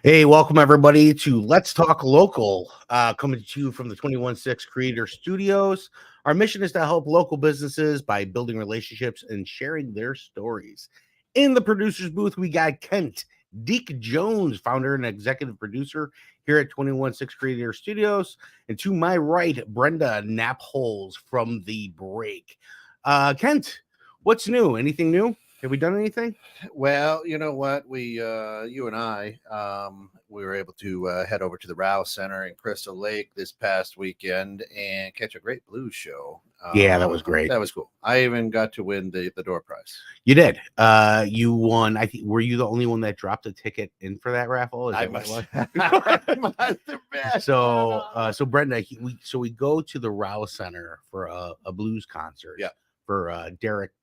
Hey, welcome everybody to Let's Talk Local, coming to you from the 216 Creator Studios. Our mission is to help local businesses by building relationships and sharing their stories. In the producer's booth, we got Kent Deke Jones, founder and executive producer here at 216 Creator Studios. And to my right, Brenda Knapholes from The Break. Kent, what's new? Anything new? Have we done anything? Well, you know what? You and I, we were able to head over to the Rouse Center in Crystal Lake this past weekend and catch a great blues show. Yeah, that was great. That was cool. I even got to win the door prize. You did. You won. I think. Were you the only one that dropped a ticket in for that raffle? Is I that what must, it was? I must have been. So Brenda, we go to the Rouse Center for a blues concert. Yeah. For Derek.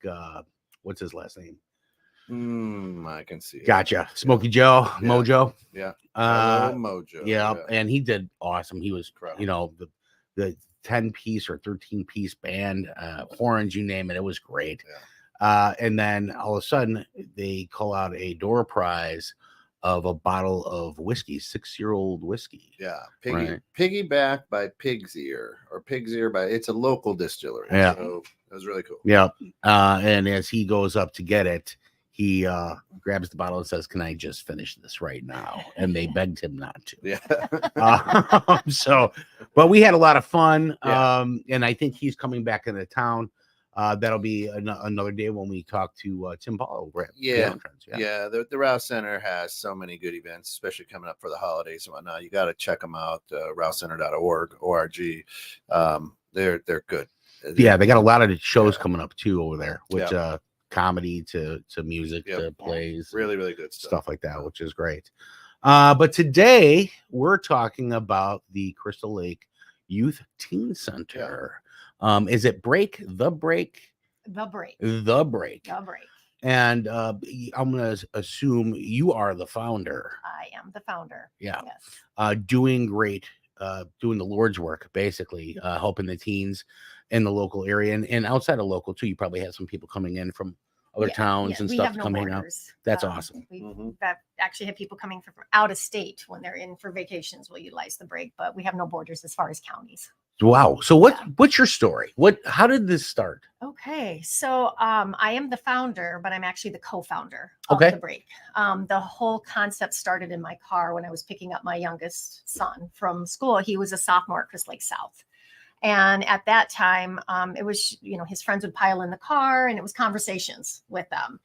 What's his last name? I can see. Gotcha. Smokey Joe, Yeah. Mojo. Yeah. Mojo. Yeah, and he did awesome. He was, incredible. The 10-piece or 13-piece band, horns, you name it. It was great. Yeah. And then all of a sudden they call out a door prize of a bottle of whiskey, 6-year-old whiskey. Yeah. Piggyback by Pig's Ear by, it's a local distillery. Yeah. So it was really cool. Yeah. And as he goes up to get it, he grabs the bottle and says, "Can I just finish this right now?" And they begged him not to. Yeah. But we had a lot of fun. Yeah. And I think he's coming back into town. That'll be another day when we talk to Tim Paul over at The Rouse Center has so many good events, especially coming up for the holidays and whatnot. You got to check them out. RouseCenter.org. They're good. Yeah, they got a lot of shows coming up too over there, which comedy to music to plays, really good stuff like that, which is great. But today we're talking about the Crystal Lake Youth Teen Center. Is it The Break? And I'm going to assume you are the founder. I am the founder. Yeah. Yes. Doing great, doing the Lord's work, basically, helping the teens in the local area and outside of local too. You probably have some people coming in from other towns and stuff to come hang out. That's awesome. We've actually had people coming from out of state when they're in for vacations. We'll utilize the break, but we have no borders as far as counties. Wow. So what's your story? How did this start? Okay. So I am the founder, but I'm actually the co-founder of Okay. the break. The whole concept started in my car when I was picking up my youngest son from school. He was a sophomore at Crystal Lake South. And at that time, it was, his friends would pile in the car and it was conversations with them.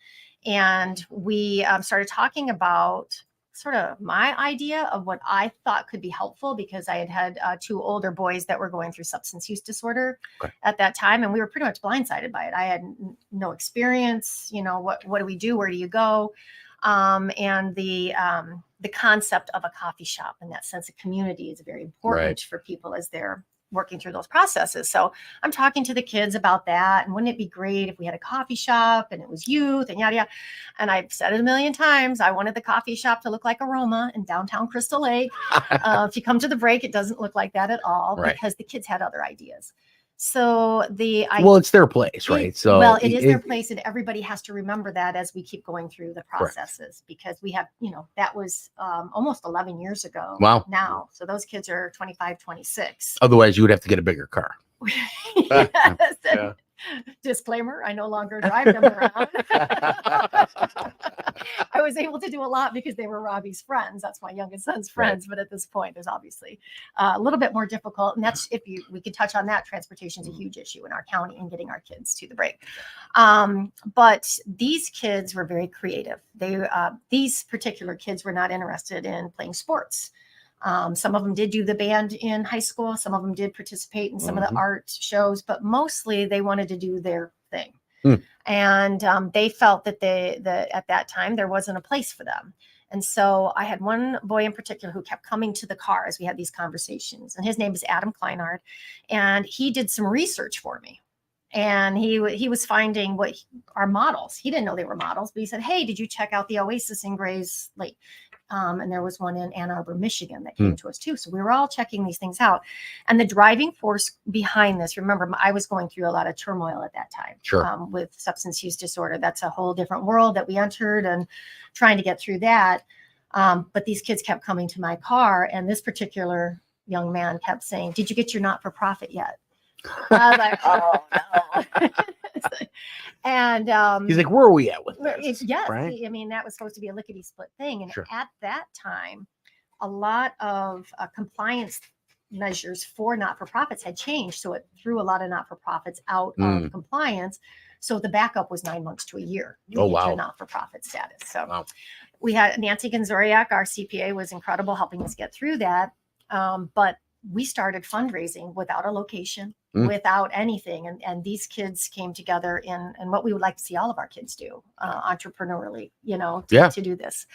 And we started talking about sort of my idea of what I thought could be helpful because I had 2 older boys that were going through substance use disorder at that time. And we were pretty much blindsided by it. I had no experience, what do we do? Where do you go? And the concept of a coffee shop and that sense of community is very important for people as they're working through those processes. So I'm talking to the kids about that. And wouldn't it be great if we had a coffee shop and it was youth and yada, yada. And I've said it a million times. I wanted the coffee shop to look like Aroma in downtown Crystal Lake. If you come to the break, it doesn't look like that at all because the kids had other ideas. So it's their place, right? It is their place, and everybody has to remember that as we keep going through the processes, because we have, that was almost 11 years ago. Wow. Now, so those kids are 25, 26. Otherwise, you would have to get a bigger car. Yes. Yeah. Disclaimer, I no longer drive them around. I was able to do a lot because they were Robbie's friends. That's my youngest son's friends. But at this point, there's obviously a little bit more difficult. And that's, we could touch on that. Transportation is a huge issue in our county and getting our kids to the break. But these kids were very creative. These particular kids were not interested in playing sports. Some of them did do the band in high school. Some of them did participate in some of the art shows, but mostly they wanted to do their thing. And they felt that at that time, there wasn't a place for them. And so I had one boy in particular who kept coming to the car as we had these conversations, and his name is Adam Kleinhardt. And he did some research for me. And he was finding our models. He didn't know they were models, but he said, "Hey, did you check out the Oasis in Grays Lake?" And there was one in Ann Arbor, Michigan that came to us too. So we were all checking these things out. And the driving force behind this, remember, I was going through a lot of turmoil at that time with substance use disorder. That's a whole different world that we entered and trying to get through that. But these kids kept coming to my car, and this particular young man kept saying, "Did you get your not-for-profit yet?" I was like, "Oh no." And He's like, where are we at with well, this? yes, right? I mean, that was supposed to be a lickety split thing. And Sure. at that time, a lot of compliance measures for not-for-profits had changed. So it threw a lot of not-for-profits out of compliance. So the backup was 9 months to a year. You Oh, get wow. your not-for-profit status. So Wow. we had Nancy Gonzoriak, our CPA, was incredible helping us get through that. But we started fundraising without a location, without anything. And these kids came together in what we would like to see all of our kids do, entrepreneurially, to do this.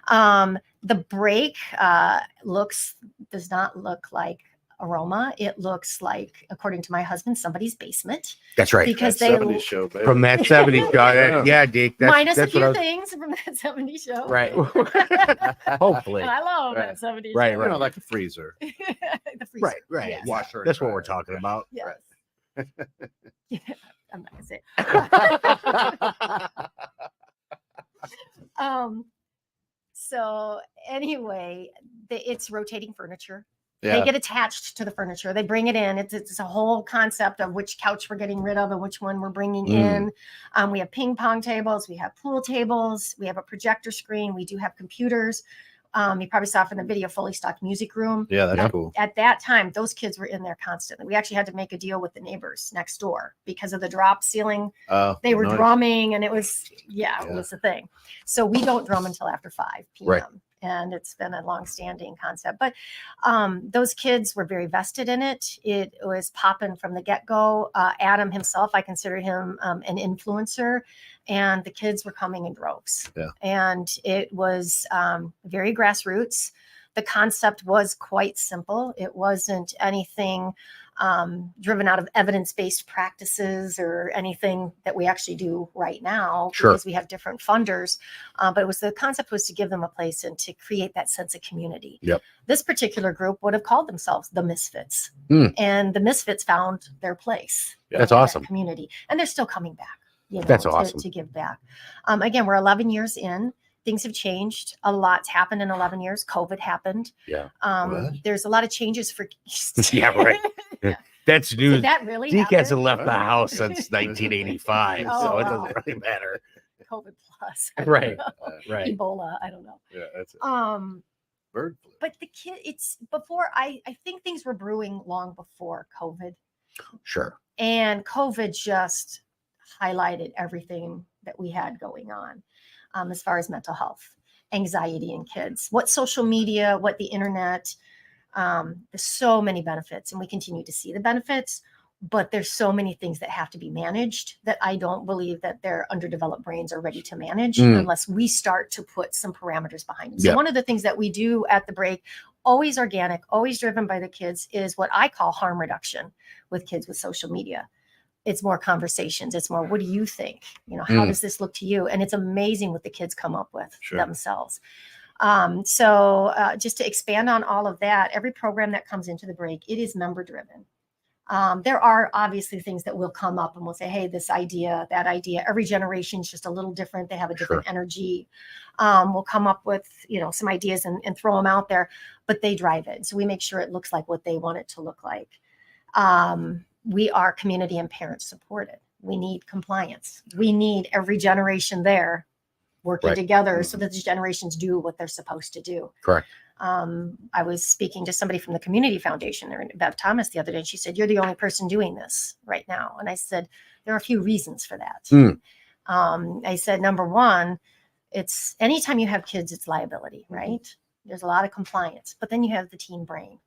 The break does not look like Aroma. It looks like, according to my husband, somebody's basement. That's right. Because That they 70s show, baby. From that 70s show. Yeah, Deke. minus a that's what I few was, things from that 70s show. right. Hopefully. And I love that 70s Right, show. You know, like a freezer. The freezer. Right, right. Yes. Washer. and That's what we're dryer. talking about. Yes. I'm not gonna say it. So anyway, it's rotating furniture. They Yeah. get attached to the furniture. They bring it in. It's a whole concept of which couch we're getting rid of and which one we're bringing in. We have ping pong tables. We have pool tables. We have a projector screen. We do have computers. You probably saw from the video, fully stocked music room. Yeah, that's Yeah. cool. At that time, those kids were in there constantly. We actually had to make a deal with the neighbors next door because of the drop ceiling. They were nice. drumming, and it was it Yeah. was a thing. So we don't drum until after 5 p.m. Right. And it's been a long-standing concept. But those kids were very vested in it. It was popping from the get-go. Adam himself, I consider him an influencer, and the kids were coming in droves. Yeah. And it was very grassroots. The concept was quite simple. It wasn't anything driven out of evidence-based practices or anything that we actually do right now, Sure. because we have different funders. But the concept was to give them a place and to create that sense of community. Yep. This particular group would have called themselves the Misfits, and the Misfits found their place. That's in that awesome. community, and they're still coming back. That's awesome. To give back. Again, we're 11 years in. Things have changed. A lot's happened in 11 years. COVID happened. Yeah. What? There's a lot of changes for. Yeah, right. That's news. Did that really Deke happen? hasn't left the house since 1985, so Oh, it wow. doesn't really matter. COVID plus. Right. Right. Ebola. I don't know. Yeah, that's it. But Bird flu. the kid, it's before I think things were brewing long before COVID, Sure. and COVID just highlighted everything that we had going on as far as mental health, anxiety in kids, what social media, what the internet. There's so many benefits, and we continue to see the benefits, but there's so many things that have to be managed that I don't believe that their underdeveloped brains are ready to manage unless we start to put some parameters behind them. So Yep. one of the things that we do at the break, always organic, always driven by the kids, is what I call harm reduction with kids with social media. It's more conversations. It's more, what do you think? How does this look to you? And it's amazing what the kids come up with Sure. themselves. So just to expand on all of that, every program that comes into the break, it is member driven. There are obviously things that will come up and we'll say, hey, this idea, that idea. Every generation is just a little different. They have a different energy. We'll come up with, some ideas and throw them out there, but they drive it. So we make sure it looks like what they want it to look like. We are community and parent supported. We need compliance. We need every generation there working Right. together so that the generations do what they're supposed to do. Correct. I was speaking to somebody from the Community Foundation there, Bev Thomas, the other day, and she said, "You're the only person doing this right now." And I said, there are a few reasons for that. I said, number one, it's anytime you have kids, it's liability, right? There's a lot of compliance, but then you have the teen brain.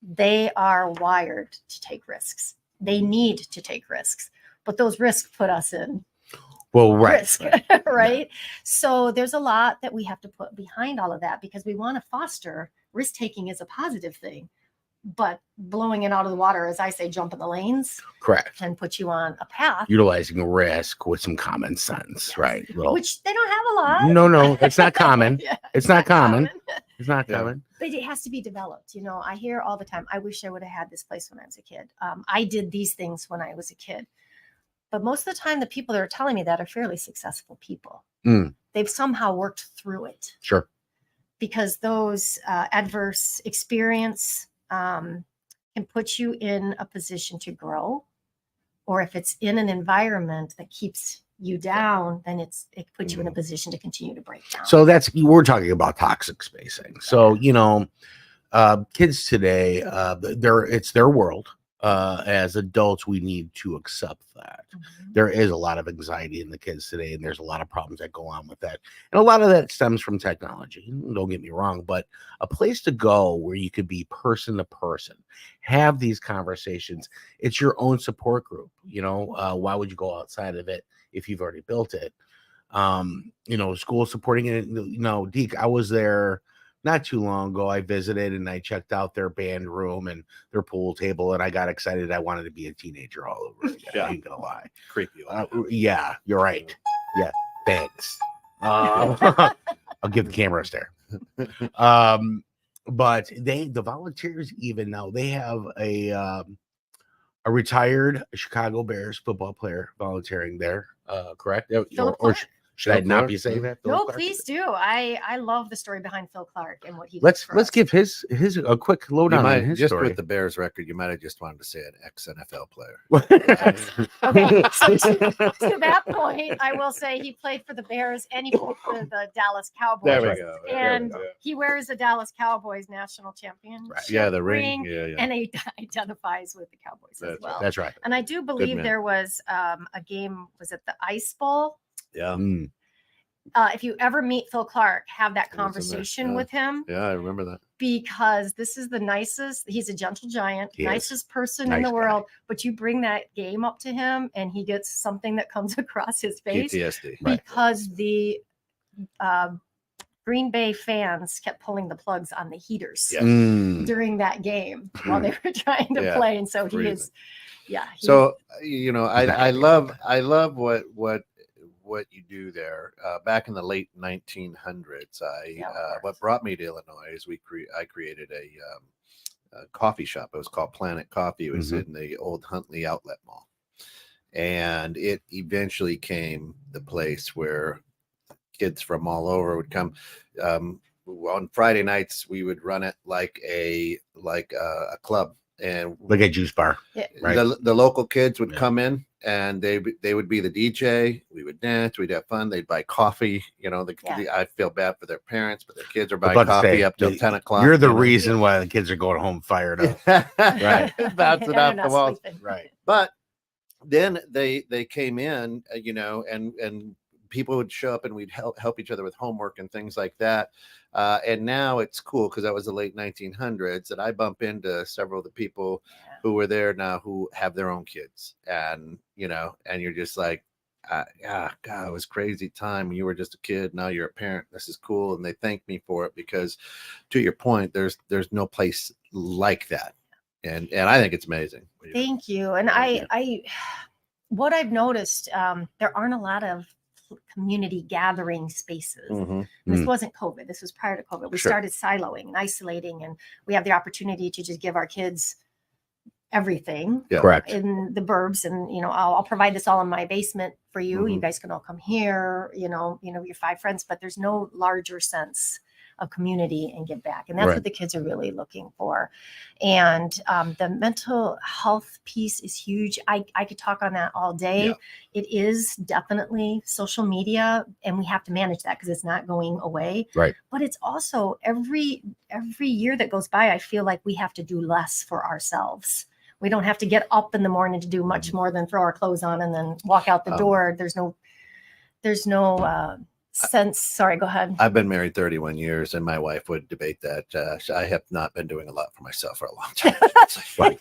They are wired to take risks. They need to take risks, but those risks put us in Well, right. risk, right? So there's a lot that we have to put behind all of that because we want to foster risk taking is a positive thing, but blowing it out of the water, as I say, jump in the lanes Correct. and put you on a path, Utilizing risk with some common sense, Yes. right? Well, which they don't have a lot. no, it's not common. Yeah, It's not common. common. It's not Yeah. common. But it has to be developed. I hear all the time, I wish I would have had this place when I was a kid. I did these things when I was a kid. But most of the time, the people that are telling me that are fairly successful people. Mm. They've somehow worked through it. Sure. because those adverse experience can put you in a position to grow, or if it's in an environment that keeps you down, then it puts you in a position to continue to break down. So we're talking about toxic spacing. So kids today, it's their world. As adults, we need to accept that. There is a lot of anxiety in the kids today, and there's a lot of problems that go on with that. And a lot of that stems from technology. Don't get me wrong, but a place to go where you could be person to person, have these conversations. It's your own support group. Why would you go outside of it if you've already built it? School supporting it. Deke, I was there not too long ago. I visited and I checked out their band room and their pool table, and I got excited. I wanted to be a teenager all over again. I ain't gonna lie. Creepy. Yeah, you're right. Yeah, thanks. I'll give the camera a stare. But the volunteers, even now, they have a retired Chicago Bears football player volunteering there. Correct? Philip Or Clark? should I Philip not Clark? be saying that? No, Philip Clark? please do. I love the story behind Phil Clark and what he. Let's did for us. give his a quick You lowdown on might his just story. with the Bears record. You might have just wanted to say an ex-NFL player. Okay, so to that point, I will say he played for the Bears and he played for the Dallas Cowboys. There we go. And he wears a Dallas Cowboys national championship Right. Yeah, the ring. Yeah. and he identifies with the Cowboys as well. That's right. And I do believe man. there was a game, was it the Ice Bowl? Yeah. Mm. If you ever meet Phil Clark, have that He was in there, conversation yeah. with him, Yeah, I remember that. because this is the nicest, he's a gentle giant, He is. nicest person Nice in the guy. world, but you bring that game up to him and he gets something that comes across his face PTSD. Right. because the Green Bay fans kept pulling the plugs on the heaters Yeah. Mm. during that game while they were trying to Yeah, play. And so he freezing. is, yeah. he's- So I love what you do there. Back in the late 1900s, Yeah, of what course. brought me to Illinois is I created a coffee shop. It was called Planet Coffee. It was in the old Huntley Outlet Mall, and it eventually became the place where kids from all over would come. On Friday nights, we would run it like a club, and Like a juice bar. Right. the local kids would Yeah. come in and they would be the DJ. We would dance. We'd have fun. They'd buy coffee. I feel bad for their parents, but their kids are buying About to coffee say, up till 10 o'clock. You're the reason why the kids are going home fired up. Right. Bouncing they're off not the walls. sleeping. Right. But then they came in, and people would show up and we'd help each other with homework and things like that. And now it's cool because that was the late 1900s, and I bump into several of the people who were there now who have their own kids, and you're just like, God, it was crazy time when you were just a kid. Now you're a parent. This is cool, and they thank me for it because, to your point, there's no place like that, and I think it's amazing. Thank you. And I what I've noticed, there aren't a lot of community gathering spaces. This wasn't COVID. This was prior to COVID. We Sure. started siloing and isolating, and we have the opportunity to just give our kids everything Yeah. Correct. in the burbs. And, I'll provide this all in my basement for you. You Mhm. guys can all come here, your 5 friends, but there's no larger sense of community and give back. And that's Right. what the kids are really looking for. And the mental health piece is huge. I could talk on that all day. Yeah. It is definitely social media, and we have to manage that because it's not going away. Right. But it's also every year that goes by, I feel like we have to do less for ourselves. We don't have to get up in the morning to do much more than throw our clothes on and then walk out the door. There's no sense. Sorry, go ahead. I've been married 31 years, and my wife would debate that. I have not been doing a lot for myself for a long time. Well,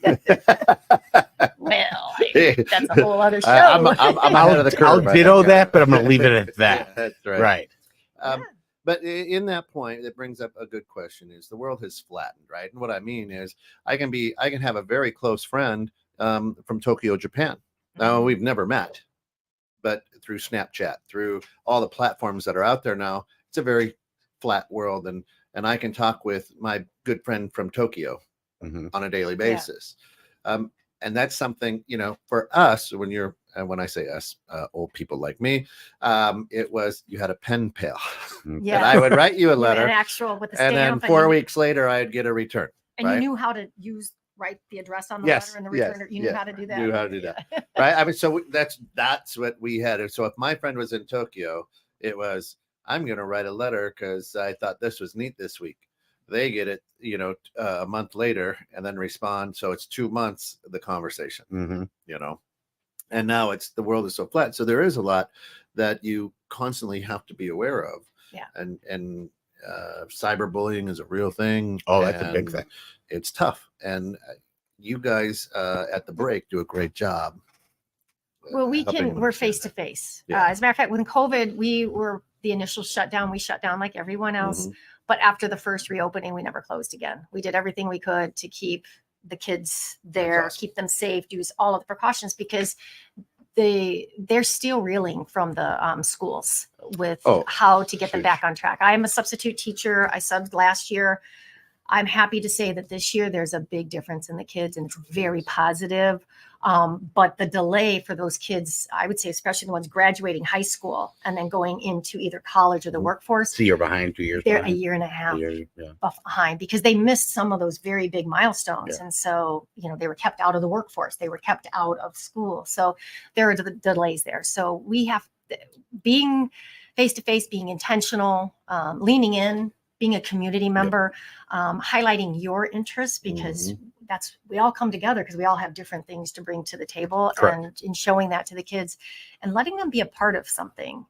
that's a whole other show. I'm ahead of the curve. I'll right ditto now. that, but I'm going to leave it at that. That's right. Right. But in that point, it brings up a good question: is the world has flattened, right? And what I mean is, I can have a very close friend from Tokyo, Japan. Now we've never met, but through Snapchat, through all the platforms that are out there now, it's a very flat world, and I can talk with my good friend from Tokyo Mhm. on a daily basis. And that's something, for us, when you're and when I say us, old people like me, it was you had a pen pal. Yeah. And I would write you a An letter, actual with a and stamp. then 4 you, weeks later, I'd get a return. and you right? knew how to write the address on the Yes, letter and the yes, returner. You knew yes, how to do that. knew how to do that. Right? I mean, so that's what we had. So if my friend was in Tokyo, it was I'm going to write a letter because I thought this was neat this week. They get it, a month later and then respond. So it's 2 months the conversation, and now the world is so flat. So there is a lot that you constantly have to be aware of. Yeah. And cyberbullying is a real thing. Oh, that's a big and thing. It's tough. And you guys at the break do a great job. Well, helping them we're understand face to that. face. Yeah. As a matter of fact, when COVID, we were the initial shutdown. We shut down like everyone else. Mhm. But after the first reopening, we never closed again. We did everything we could to keep the kids there, awesome. keep them safe, use all of the precautions because they're still reeling from the schools with how to get them back on track. I'm a substitute teacher. I subbed last year. I'm happy to say that this year there's a big difference in the kids and it's very positive. But the delay for those kids, I would say, especially the ones graduating high school and then going into either college or the workforce, So you're behind 2 years. they're behind. a year and a half Yeah. behind because they missed some of those very big milestones. Yeah. And so, they were kept out of the workforce. They were kept out of school. So there are delays there. So we have being face-to-face, being intentional, leaning in, being a community member, highlighting your interests because we all come together because we all have different things to bring to the table. Correct. And in showing that to the kids and letting them be a part of something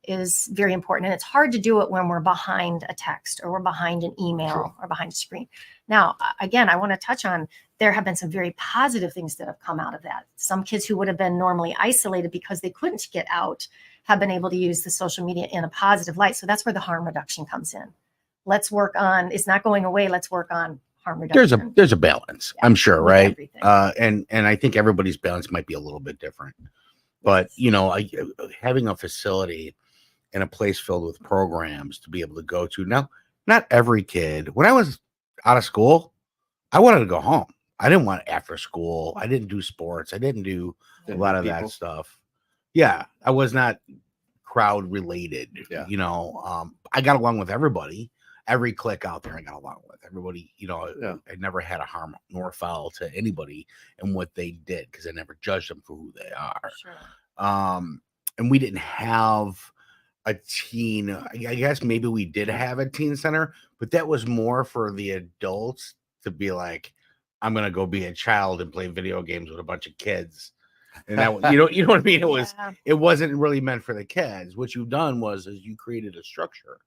is very important. And it's hard to do it when we're behind a text or we're behind an email or behind a screen. Now, again, I want to touch on, there have been some very positive things that have come out of that. Some kids who would have been normally isolated because they couldn't get out have been able to use the social media in a positive light. So that's where the harm reduction comes in. Let's work on, it's not going away. Let's work on harm reduction. There's a balance, I'm sure, with right? everything. And I think everybody's balance might be a little bit different. But having a facility and a place filled with programs to be able to go to. Now, not every kid. When I was out of school, I wanted to go home. I didn't want after school. I didn't do sports. I didn't do a lot of that stuff. Yeah, I was not crowd related. Yeah. I got along with everybody. Every clique out there I got along with. Everybody, I never had a harm nor foul to anybody and what they did because I never judged them for who they are. Sure. And we didn't have a teen. I guess maybe we did have a teen center, but that was more for the adults to be like, I'm gonna go be a child and play video games with a bunch of kids. And that you know what I mean? It wasn't really meant for the kids. What you've done is you created a structure,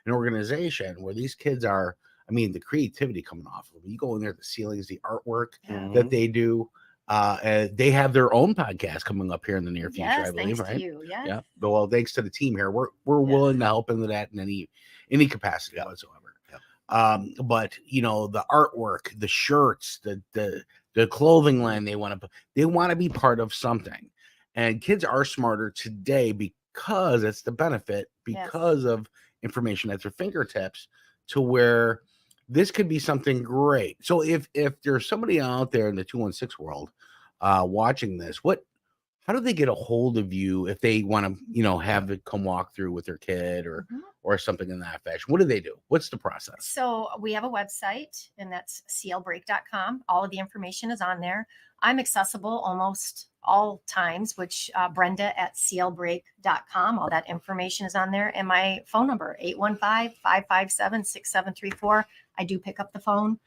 an organization where these kids are, the creativity coming off of them. You go in there, the ceilings, the artwork that they do. They have their own podcast coming up here in the near future, I believe, right? Yeah. Well, thanks to the team here. We're willing to help into that in any capacity whatsoever. But the artwork, the shirts, the clothing line they want to be part of something. And kids are smarter today because it's the benefit because of information at their fingertips to where this could be something great. So if there's somebody out there in the 216 world watching this, how do they get a hold of you if they want to, have it come walk through with their kid or something in that fashion? What do they do? What's the process? So we have a website and that's clbreak.com. All of the information is on there. I'm accessible almost all times, which Brenda at clbreak.com. All that information is on there. And my phone number, 815-557-6734. I do pick up the phone.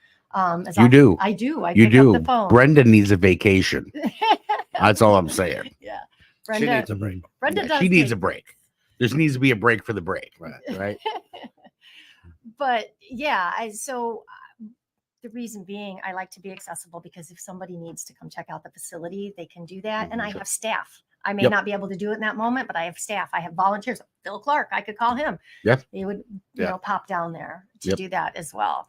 You do. I do. I you pick do. up the phone. Brenda needs a vacation. That's all I'm saying. Yeah. She needs a break. Brenda does. She needs a break. There needs to be a break for the break. Right. But the reason being, I like to be accessible because if somebody needs to come check out the facility, they can do that. And I have staff. I may not be able to do it in that moment, but I have staff. I have volunteers. Phil Clark, I could call him. Yep. He would, pop down there to do that as well.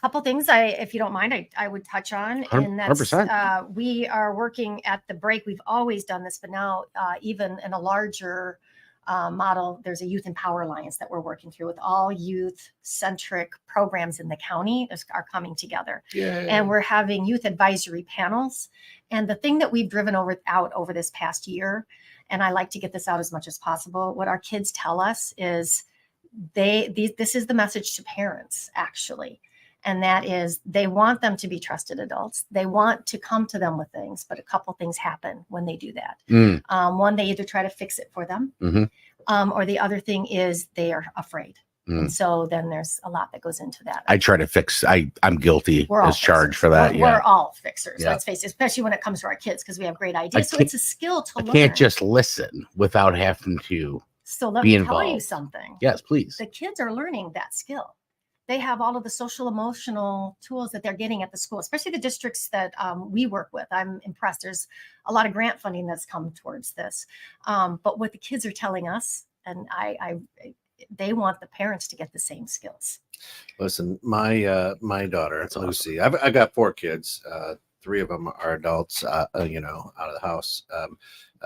Couple things if you don't mind, I would touch on, and that's 100%. We are working at the break. We've always done this, but now even in a larger model. There's a Youth Empower Alliance that we're working through with all youth-centric programs in the county are coming together. And we're having youth advisory panels. And the thing that we've driven out over this past year, and I like to get this out as much as possible, what our kids tell us is this is the message to parents, actually. And that is they want them to be trusted adults. They want to come to them with things, but a couple things happen when they do that. One, they either try to fix it for them, or the other thing is they are afraid. And so then there's a lot that goes into that. I try to fix. I'm guilty as charged for that. We're all fixers. Let's face it, especially when it comes to our kids, because we have great ideas. So it's a skill to learn. I can't just listen without having to. So let be me involved. tell you something. Yes, please. The kids are learning that skill. They have all of the social emotional tools that they're getting at the school, especially the districts that we work with. I'm impressed. There's a lot of grant funding that's come towards this. But what the kids are telling us, and they want the parents to get the same skills. Listen, my daughter, Lucy, I got 4 kids. 3 of them are adults, out of the house.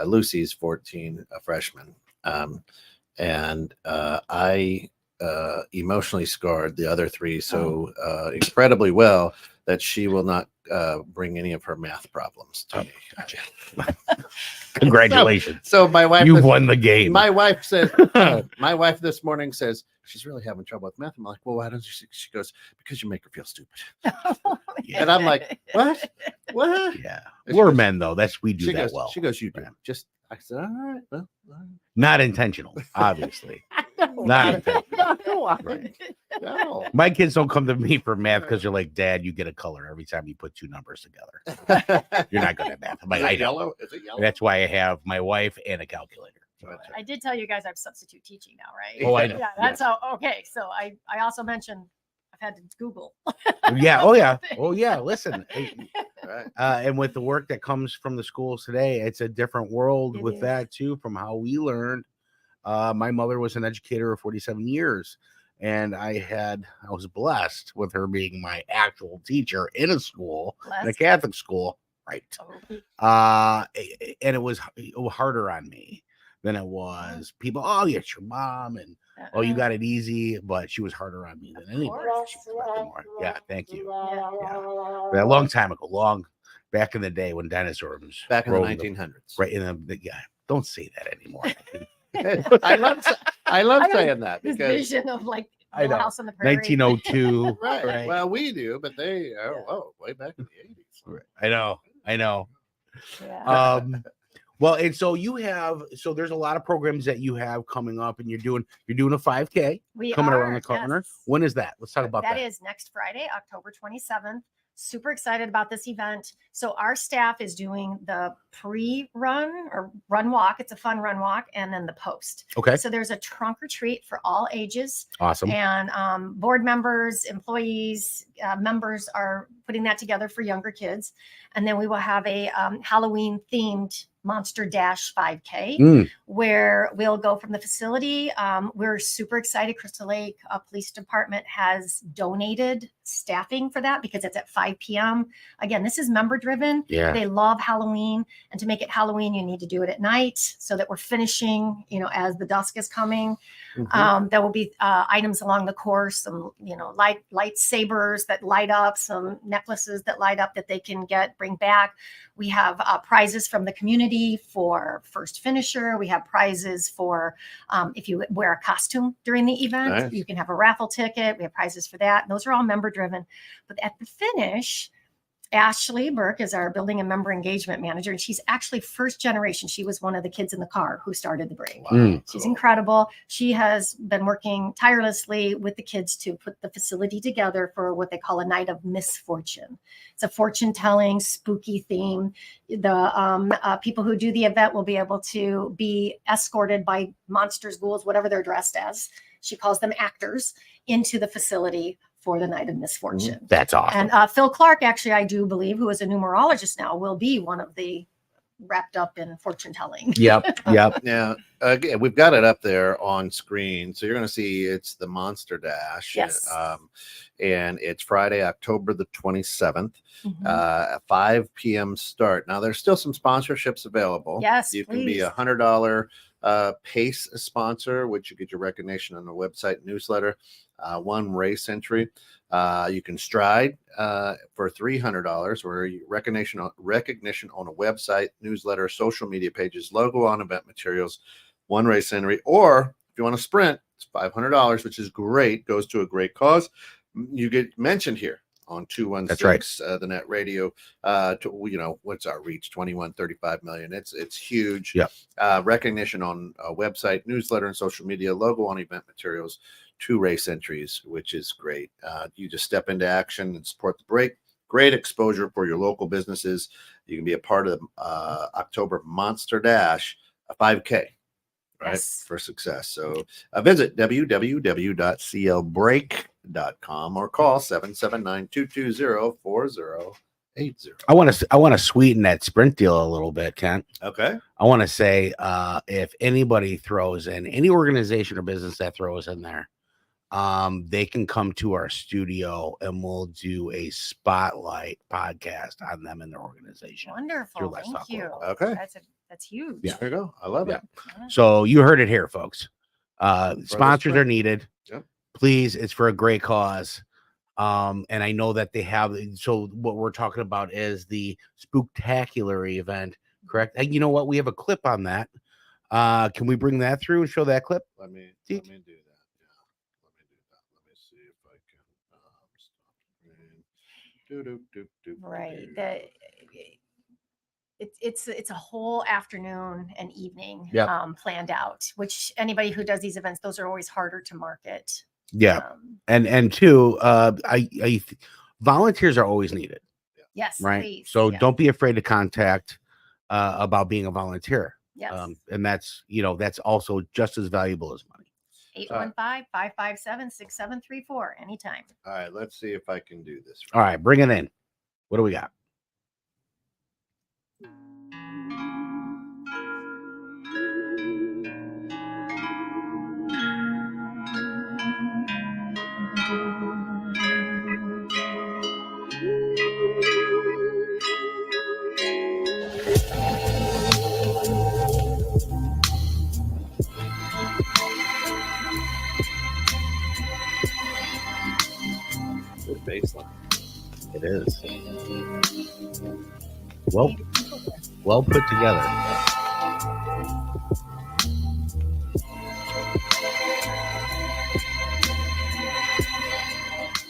Lucy's 14, a freshman. And I emotionally scarred the other 3 so incredibly well that she will not bring any of her math problems to me. Congratulations. So my wife, you've won the game. My wife said, my wife this morning says she's really having trouble with math. I'm like, well, why don't you? She goes, because you make her feel stupid. And I'm like, what? Yeah, we're men though. We do she that goes, well. She goes, you do. Just I said, all right, well, all right. Not intentional, obviously. Not intentional. Right. No. My kids don't come to me for math because they're like, Dad, you get a color every time you put 2 numbers together. You're not good at math. I'm like, Is it I know. yellow? Is it yellow? That's why I have my wife and a calculator. I did tell you guys I'm substitute teaching now, right? Oh, I know. Yeah, that's how. Okay, so I also mentioned I've had to Google. Yeah. Oh, yeah. Oh, yeah. Listen. Right. And with the work that comes from the schools today, it's a different world It with is. that too, from how we learned. My mother was an educator of 47 years, and I was blessed with her being my actual teacher in a school, in a Catholic school, right? And it was harder on me than it was people. Oh, yeah, it's your mom, and oh, you got it easy. But she was harder on me than anybody. She was more. Yeah, thank you. Yeah. A long time ago, long back in the day when dinosaurs Back in the roamed 1900s. right in the yeah. Don't say that anymore. I love saying that this because vision of like I Little know. House on the Prairie. 1902. right. Right. Well, we do, but they way back in the 80s. I know. Yeah. Well, and so there's a lot of programs that you have coming up, and you're doing a 5K We coming are, around the corner. yes. When is that? Let's talk about that. That is next Friday, October 27th. Super excited about this event. So our staff is doing the pre-run or run walk. It's a fun run walk, and then the post. Okay. So there's a trunk or treat for all ages. Awesome. And board members, employees, members are putting that together for younger kids. And then we will have a Halloween themed Monster Dash 5K where we'll go from the facility. We're super excited. Crystal Lake Police Department has donated staffing for that because it's at 5 p.m. Again, this is member driven. Yeah. They love Halloween. And to make it Halloween, you need to do it at night so that we're finishing, as the dusk is coming. There will be items along the course, some, lightsabers that light up, some necklaces that light up that they can bring back. We have prizes from the community for first finisher. We have prizes for if you wear a costume during the event, Nice. You can have a raffle ticket. We have prizes for that. And those are all member driven. But at the finish, Ashley Burke is our building and member engagement manager, and she's actually first generation. She was one of the kids in the car who started the break. She's incredible. She has been working tirelessly with the kids to put the facility together for what they call a night of misfortune. It's a fortune telling, spooky theme. The people who do the event will be able to be escorted by monsters, ghouls, whatever they're dressed as. She calls them actors into the facility for the night of misfortune. That's awesome. And Phil Clark, actually, I do believe, who is a numerologist now, will be one of the wrapped up in fortune telling. Yep. Now, again, we've got it up there on screen. So you're going to see it's the Monster Dash. Yes. And it's Friday, October the 27th, at 5 p.m. start. Now, there's still some sponsorships available. Yes, You can be please. $100 Pace sponsor, which you get your recognition on the website newsletter. One race entry. You can Stride for $300, where recognition on a website, newsletter, social media pages, logo on event materials, one race entry. Or if you want to Sprint, it's $500, which is great. Goes to a great cause. You get mentioned here on 216. That's right. The net radio. What's our reach? 35 million. It's huge. Yeah. Recognition on a website, newsletter, and social media, logo on event materials, 2 race entries, which is great. You just step into action and support the break. Great exposure for your local businesses. You can be a part of the October Monster Dash, a 5K, right? Yes. For success. So visit www.clbreak.com or call 779-220-4080. I want to sweeten that Sprint deal a little bit, Kent. Okay. I want to say if anybody throws in, any organization or business that throws in there, they can come to our studio and we'll do a spotlight podcast on them and their organization. Wonderful. Let's Thank Talk you. Local. Okay. That's huge. Yeah. There you go. I love Yeah. it. So you heard it here, folks. Sponsors are needed. Yep. Please, it's for a great cause. And I know that they have. So what we're talking about is the Spooktacular event, correct? And you know what? We have a clip on that. Can we bring that through and show that clip? Let me do that. Yeah. Let me do that. Let me see if I can stop. Right. It's a whole afternoon and evening Yep. Planned out, which anybody who does these events, those are always harder to market. Yeah. And two, volunteers are always needed, Yes. right? Please. So Yeah. don't be afraid to contact about being a volunteer. Yes. And that's also just as valuable as money. 815-557-6734 anytime. All right, let's see if I can do this. All right, bring it in. What do we got? Good baseline. It is. Well put together.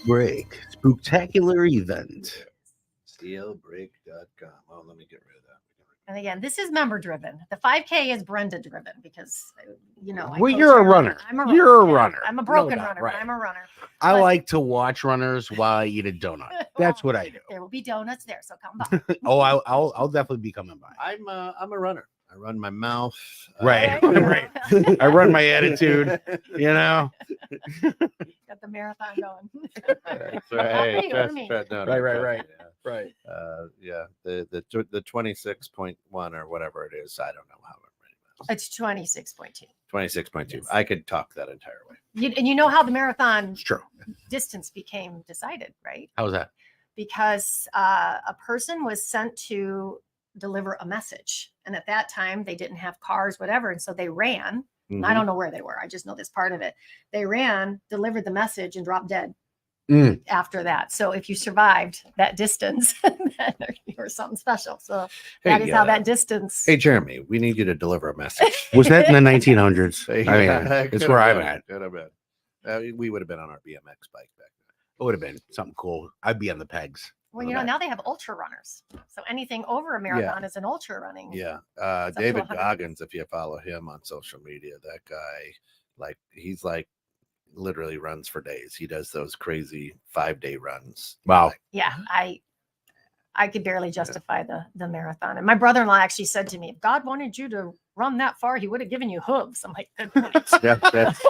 Break. Spooktacular event. Steelbreak.com. Oh, let me get rid of that. And again, this is member driven. The 5K is Brenda driven because I Well, coach you're a her. runner. I'm a runner. You're a Yeah. runner. I'm a No broken doubt, runner, right. but I'm a runner. I But- like to watch runners while I eat a donut. That's what I do. There will be donuts there, so come by. Oh, I'll definitely be coming by. I'm a runner. I run my mouth. Right. There you go. Right. I run my attitude, you know. Got the marathon going. That's right. What do you mean? Right. Right. Yeah. The 26.1 or whatever it is. I don't know how it It's 26.2. 26.2. Yes. I could talk that entire way. And you know how the marathon It's true. distance became decided, right? How was that? Because a person was sent to deliver a message. And at that time, they didn't have cars, whatever. And so they ran. Mm-hmm. I don't know where they were. I just know this part of it. They ran, delivered the message, and dropped dead after that. So if you survived that distance, then you were something special. So that is how that distance. Hey, Jeremy, we need you to deliver a message. Was that in the 1900s? I Yeah, mean, it's could where have I'm been, at. could have been. We would have been on our BMX bike back then. It would have been something cool. I'd be on the pegs. Well, now they have ultra runners. So anything over a marathon is an ultra running. Yeah. up to David 100. Goggins, if you follow him on social media, that guy, he's literally runs for days. He does those crazy 5-day runs. Wow. Yeah, I could barely justify the marathon. And my brother-in-law actually said to me, if God wanted you to run that far, he would have given you hooves. I'm like, good point. That's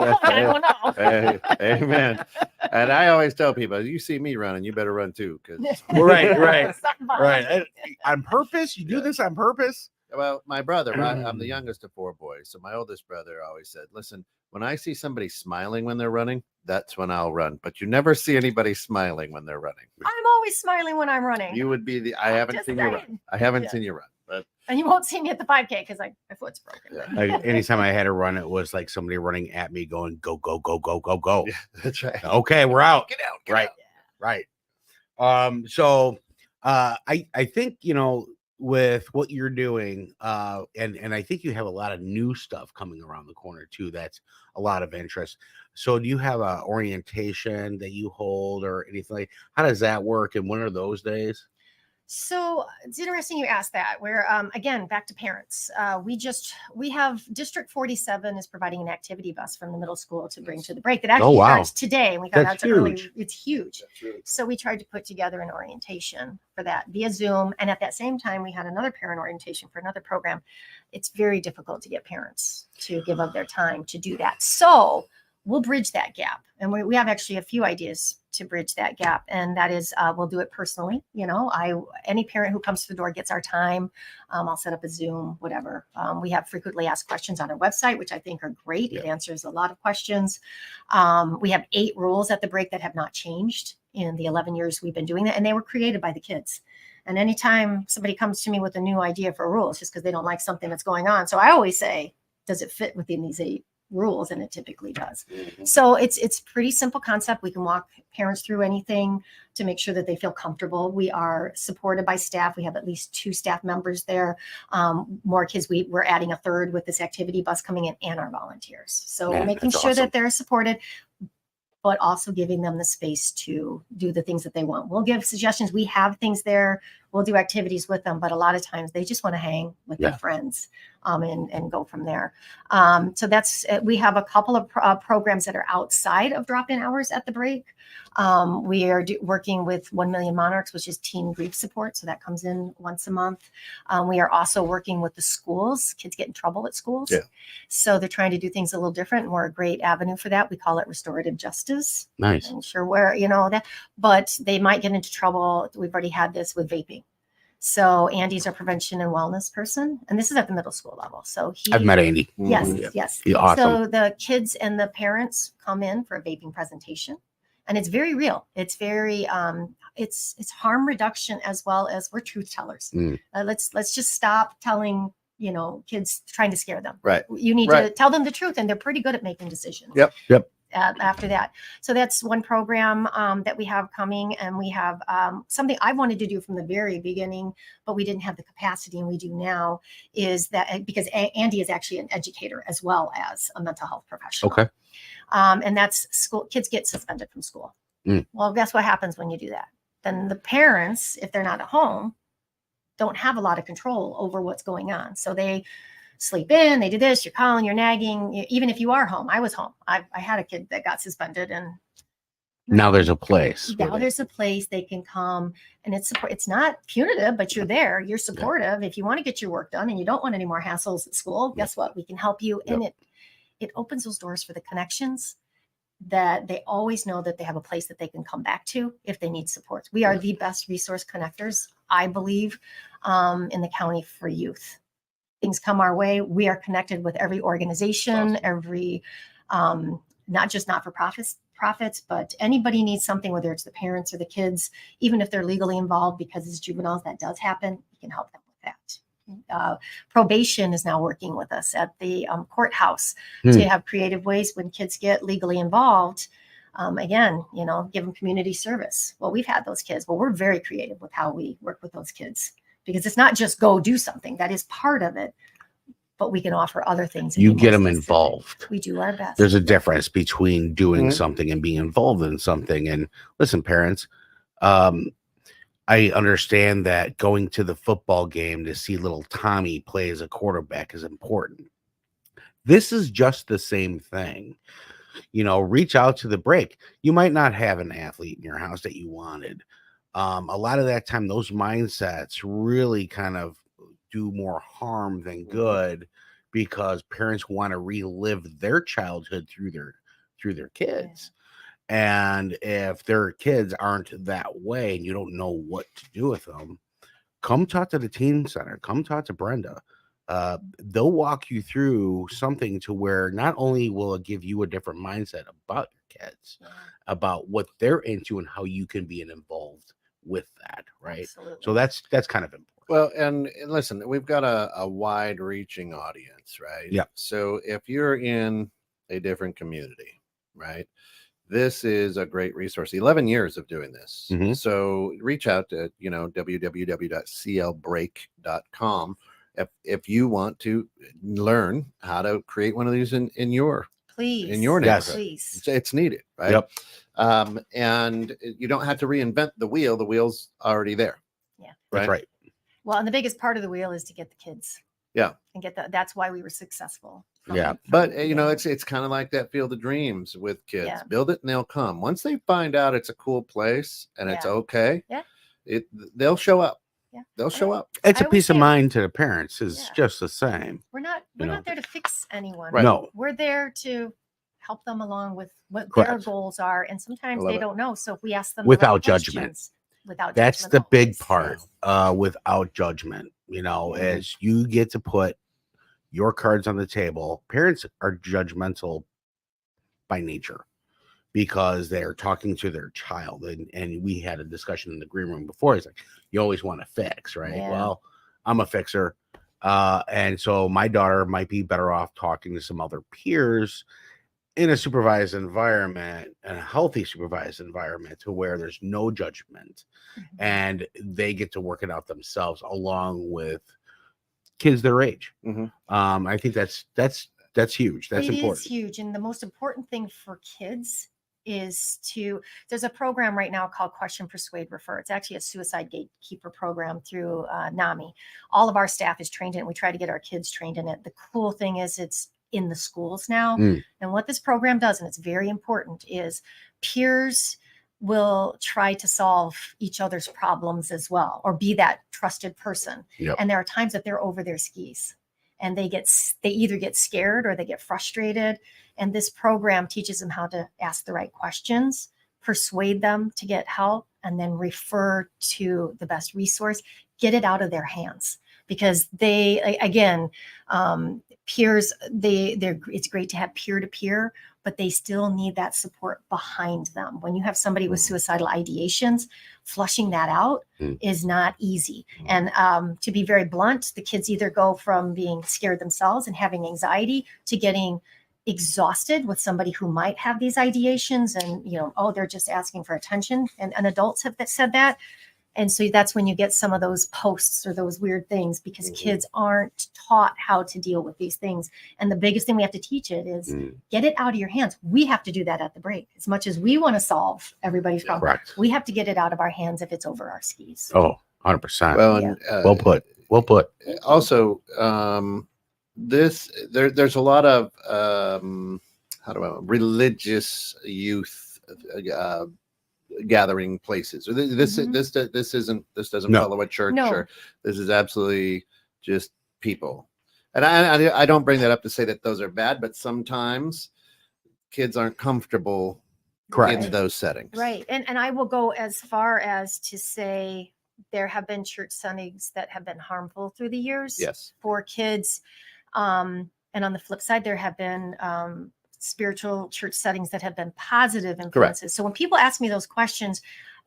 I don't know. Hey, amen. And I always tell people, you see me running, you better run too. Because Right. Something behind Right. it. On purpose? You do this on purpose? well, my brother, I'm the youngest of 4 boys. So my oldest brother always said, listen, when I see somebody smiling when they're running, that's when I'll run. But you never see anybody smiling when they're running. I'm always smiling when I'm running. You would be I I'm haven't just seen you run. saying. I haven't Yeah. seen you run. but And you won't see me at the 5K because my foot's broken. Yeah. Like, anytime I had to run, it was like somebody running at me going, go, go, go, go, go, go. yeah, that's right. Okay, we're out. Get out. Right. Right. So I think, with what you're doing, and I think you have a lot of new stuff coming around the corner too. That's a lot of interest. So do you have a orientation that you hold or anything like, how does that work? And when are those days? So it's interesting you asked that. We're again back to parents. We have District 47 is providing an activity bus from the middle school to bring to the break that actually wow. starts today. And we got That's out to early. huge. It's huge. That's really So we tried to put together an orientation for that via Zoom. And at that same time, we had another parent orientation for another program. It's very difficult to get parents to give up their time to do that. So we'll bridge that gap. And we have actually a few ideas to bridge that gap. And that is, we'll do it personally. Any parent who comes to the door gets our time. I'll set up a Zoom, whatever. We have frequently asked questions on our website, which I think are great. It answers a lot of questions. We have 8 rules at the break that have not changed in the 11 years we've been doing that. And they were created by the kids. And anytime somebody comes to me with a new idea for rules, just because they don't like something that's going on. So I always say, does it fit within these 8 rules? And it typically does. So it's pretty simple concept. We can walk parents through anything to make sure that they feel comfortable. We are supported by staff. We have at least 2 staff members there. More kids. We're adding a 3rd with this activity bus coming in, and our volunteers. So Man, making that's sure awesome. that they're supported, but also giving them the space to do the things that they want. We'll give suggestions. We have things there. We'll do activities with them, but a lot of times they just want to hang with their friends and go from there. So we have a couple of programs that are outside of drop-in hours at the break. We are working with 1 Million Monarchs, which is teen grief support. So that comes in once a month. We are also working with the schools. Kids get in trouble at schools. Yeah. So they're trying to do things a little different. And we're a great avenue for that. We call it restorative justice. Nice. I'm sure where, that, but they might get into trouble. We've already had this with vaping. So Andy's our prevention and wellness person, and this is at the middle school level. So I've met Andy. Yes, Mhm. yes. He's awesome. So the kids and the parents come in for a vaping presentation, and it's very real. It's very it's harm reduction as well as we're truth tellers. Let's just stop telling kids, trying to scare them. Right. You need to tell them the truth, and they're pretty good at making decisions. Yep. After that. So that's one program that we have coming, and we have something I wanted to do from the very beginning, but we didn't have the capacity, and we do now, is that because Andy is actually an educator as well as a mental health professional. Okay. And that's school. Kids get suspended from school. Well, guess what happens when you do that? Then the parents, if they're not at home, don't have a lot of control over what's going on. So they sleep in, they do this, you're calling, you're nagging. Even if you are home, I was home. I had a kid that got suspended, and Now there's a place. now there's a place they can come, and it's not punitive, but you're there, you're supportive. If you want to get your work done and you don't want any more hassles at school, guess what? We can help you. And it opens those doors for the connections that they always know that they have a place that they can come back to if they need support. We are the best resource connectors, I believe, in the county for youth. Things come our way. We are connected with every organization, every, not just not-for-profits, but anybody needs something, whether it's the parents or the kids, even if they're legally involved, because as juveniles, that does happen. We can help them with that. Probation is now working with us at the courthouse to have creative ways when kids get legally involved. Again, give them community service. Well, we've had those kids. Well, we're very creative with how we work with those kids, because it's not just go do something. That is part of it, but we can offer other things. You get them involved. We do our best. There's a difference between doing something and being involved in something. And listen, parents, I understand that going to the football game to see little Tommy play as a quarterback is important. This is just the same thing. Reach out to the break. You might not have an athlete in your house that you wanted. A lot of that time, those mindsets really kind of do more harm than good, because parents want to relive their childhood through their kids. And if their kids aren't that way and you don't know what to do with them, come talk to the teen center. Come talk to Brenda. They'll walk you through something to where not only will it give you a different mindset about your kids, about what they're into and how you can be an involved with that, right? Absolutely. So that's kind of important. Well, and listen, we've got a wide reaching audience, right? Yeah. So if you're in a different community, right, this is a great resource. 11 years of doing this. Mhm. So reach out to, www.clbreak.com if you want to learn how to create one of these in your please, neighborhood. Yes. please. It's needed, right? Yep. And you don't have to reinvent the wheel. The wheel's already there. Yeah. That's right. Well, and the biggest part of the wheel is to get the kids. Yeah. And get that's why we were successful. Yeah. But it's kind of like that Field of Dreams with kids. Yeah. Build it and they'll come. Once they find out it's a cool place and it's Yeah. okay, Yeah. They'll show up. Yeah. They'll show up. It's I a always peace of say- mind to the parents is Yeah. just the same. We're not You know. there to fix anyone. Right. No. We're there to help them along with what their Correct. goals are. And sometimes I love they it. don't know. So if we ask them the Without right judgment. questions, without That's judgment the big always. part. Without judgment, Mhm. as you get to put your cards on the table. Parents are judgmental by nature because they're talking to their child, and we had a discussion in the green room before. It's like you always want to fix, right? Yeah. Well, I'm a fixer, and so my daughter might be better off talking to some other peers in a supervised environment, and a healthy supervised environment, to where there's no judgment Mhm. and they get to work it out themselves along with kids their age. Mhm. I think that's huge. That's It important. is huge. And the most important thing for kids is there's a program right now called Question, Persuade, Refer. It's actually a suicide gatekeeper program through NAMI. All of our staff is trained in it. We try to get our kids trained in it. The cool thing is it's in the schools now. Mm. And what this program does, and it's very important, is peers will try to solve each other's problems as well, or be that trusted person. Yep. And there are times that they're over their skis and they either get scared or they get frustrated. And this program teaches them how to ask the right questions, persuade them to get help, and then refer to the best resource, get it out of their hands. Because peers, it's great to have peer-to-peer, but they still need that support behind them. When you have somebody with suicidal ideations, flushing that out is not easy. And to be very blunt, the kids either go from being scared themselves and having anxiety to getting exhausted with somebody who might have these ideations and, they're just asking for attention. And adults have said that. And so that's when you get some of those posts or those weird things, because kids aren't taught how to deal with these things. And the biggest thing we have to teach it is get it out of your hands. We have to do that at the break. As much as we want to solve everybody's problem, Correct. we have to get it out of our hands if it's over our skis. Oh, 100%. Well, Yeah. and, well put. Well put. Also, there's a lot of religious youth gathering places. This doesn't No. follow a church. No. Or this is absolutely just people. And I don't bring that up to say that those are bad, but sometimes kids aren't comfortable Correct. in those settings. Right. And I will go as far as to say there have been church settings that have been harmful through the years Yes. for kids. And on the flip side, there have been spiritual church settings that have been positive influences. So when people ask me those questions,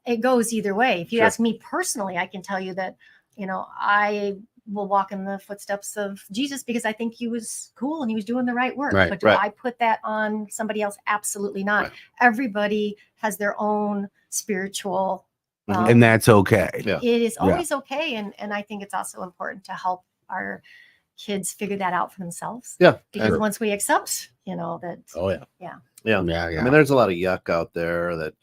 it goes either way. If you Sure. ask me personally, I can tell you that, I will walk in the footsteps of Jesus because I think he was cool and he was doing the right work. Right, But do right. I put that on somebody else? Absolutely not. Right. Everybody has their own spiritual. Mhm. And that's okay. Yeah. It is Yeah. always okay. And I think it's also important to help our kids figure that out for themselves. Yeah. Because And- once we accept, that Oh, yeah. Yeah. Yeah. Yeah. I mean, there's a lot of yuck out there, that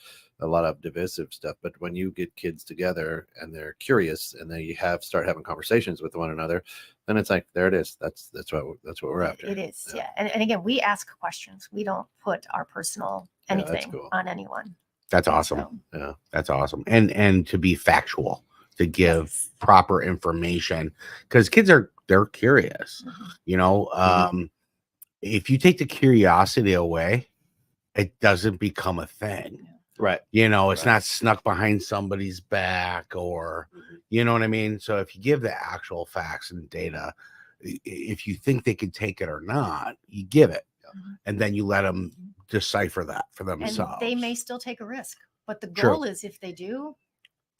a lot of divisive stuff. But when you get kids together and they're curious and they start having conversations with one another, then it's like, there it is. That's what we're after. it is. Yeah. Yeah. And again, we ask questions. We don't put our personal Yeah, that's anything cool. on anyone. That's awesome. So, That's awesome. And to be factual, to give yes. proper information, because kids they're curious. Mhm. If you take the curiosity away, it doesn't become a thing. Right. It's Right. not snuck behind somebody's back, or you know what I mean? So if you give the actual facts and data, if you think they can take it or not, you give it, Mhm. and then you let them decipher that for And themselves. they may still take a risk, but the True. goal is if they do,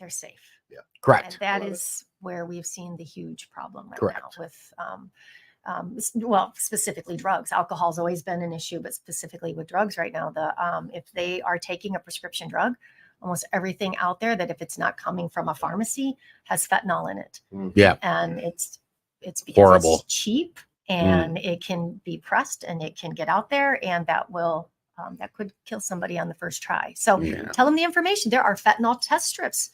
they're safe. Correct. And that Love it. is where we've seen the huge problem right Correct. now with, well, specifically drugs. Alcohol's always been an issue, but specifically with drugs right now, if they are taking a prescription drug, almost everything out there that if it's not coming from a pharmacy has fentanyl in it. Yeah. And it's because Horrible. it's cheap and it can be pressed and it can get out there, and that could kill somebody on the first try. So Yeah. tell them the information. There are fentanyl test strips.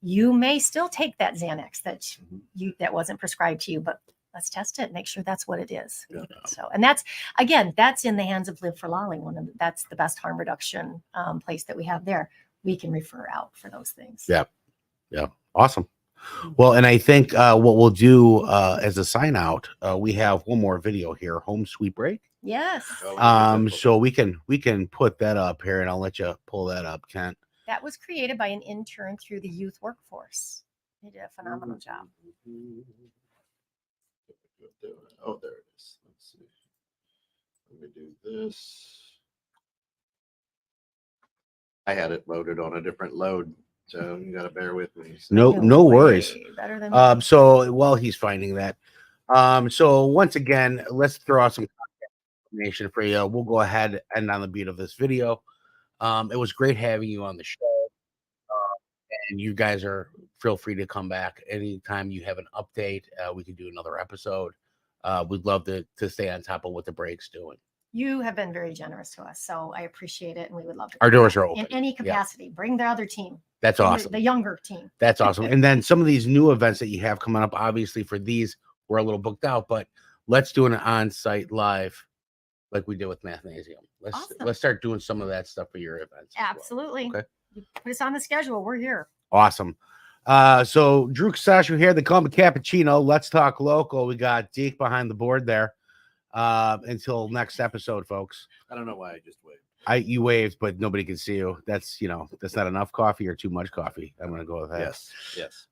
You may still take that Xanax that wasn't prescribed to you, but let's test it. Make sure that's what it is. Yeah. So, and that's in the hands of Live for Lolly. That's the best harm reduction place that we have there. We can refer out for those things. Yeah. Awesome. Well, and I think what we'll do as a sign out, we have one more video here, Home Sweet Break. Yes. Oh. So we can put that up here, and I'll let you pull that up, Kent. That was created by an intern through the youth workforce. They did a phenomenal job. Oh, there it is. Let's see. Let me do this. I had it loaded on a different load, so you got to bear with me. So- No worries. Way better than me. So while he's finding that, so once again, let's throw out some contact information for you. We'll go ahead and on the beat of this video. It was great having you on the show. And you guys feel free to come back anytime you have an update. We can do another episode. We'd love to stay on top of what the break's doing. You have been very generous to us, so I appreciate it, and we would love to. Our come doors back are open. in any capacity. Bring the other team. That's Bring awesome. The younger team. That's awesome. And then some of these new events that you have coming up, obviously for these, we're a little booked out, but let's do an on-site live like we did with Mathnasium. Awesome. Let's start doing some of that stuff for your events. as well. Absolutely. Okay. You put us on the schedule. We're here. Awesome. So Drew Casasio here, the Columbia Cappuccino. Let's talk local. We got Deke behind the board there. Until next episode, folks. I don't know why I just waved. You waved, but nobody can see you. That's that's not enough coffee or too much coffee. I'm gonna go with that. Yes.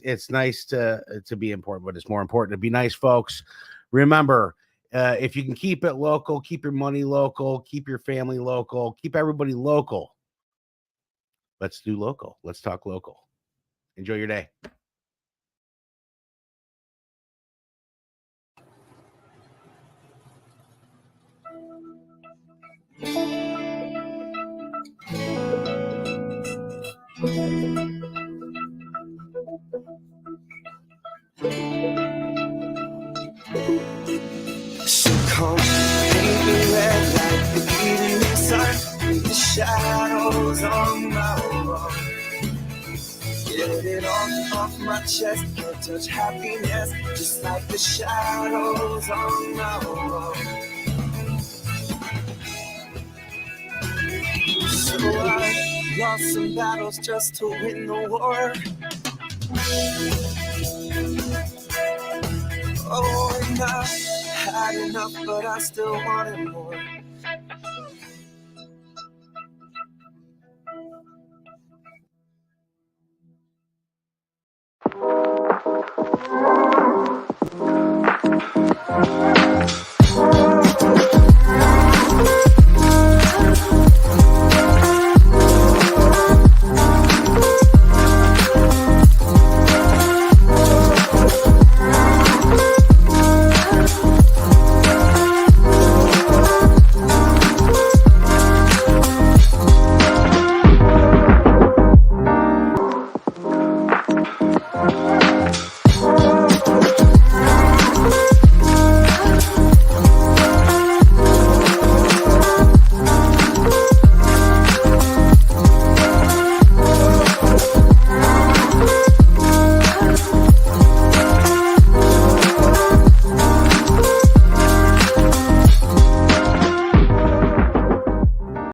It's nice to be important, but it's more important to be nice, folks. Remember, if you can keep it local, keep your money local, keep your family local, keep everybody local. Let's do local. Let's talk local. Enjoy your day. So come paint me red like the evening sun, the shadows on my wall. Get it off my chest, can't touch happiness, just like the shadows on my wall. So I lost some battles just to win the war. Oh, and I had enough, but I still wanted more.